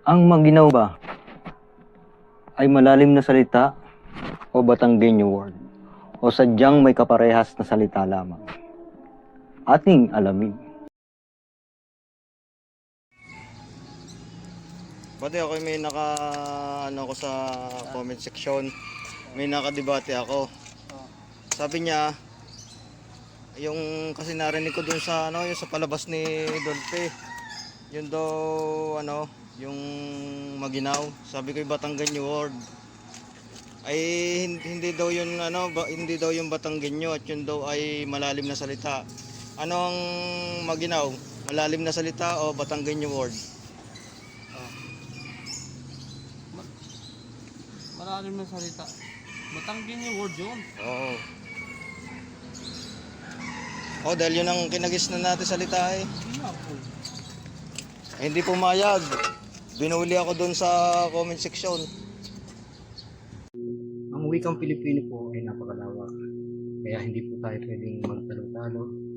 Ang maginaw ba ay malalim na salita o Batanggenyo word o sadyang may kaparehas na salita lamang? Ating alamin. Pati ako may ako sa comment section. May nakadebate ako. Sabi niya, yung kasi narinig ko dun sa yung sa palabas ni Dolphy. Yun daw yung maginaw. Sabi ko yung Batanggenyo word. Ay hindi daw yun hindi daw yung Batanggenyo at yun daw ay malalim na salita. Ano ang maginaw? Malalim na salita o Batanggenyo word? Malalim na salita. Batanggenyo word yun. Oo. Oh, dahil yun ang kinagis na natin salita eh. Hindi pumayag. Binuli ako doon sa comment section. Ang wikang Pilipino po ay napakalawak. Kaya hindi po tayo pwedeng magtalo-talo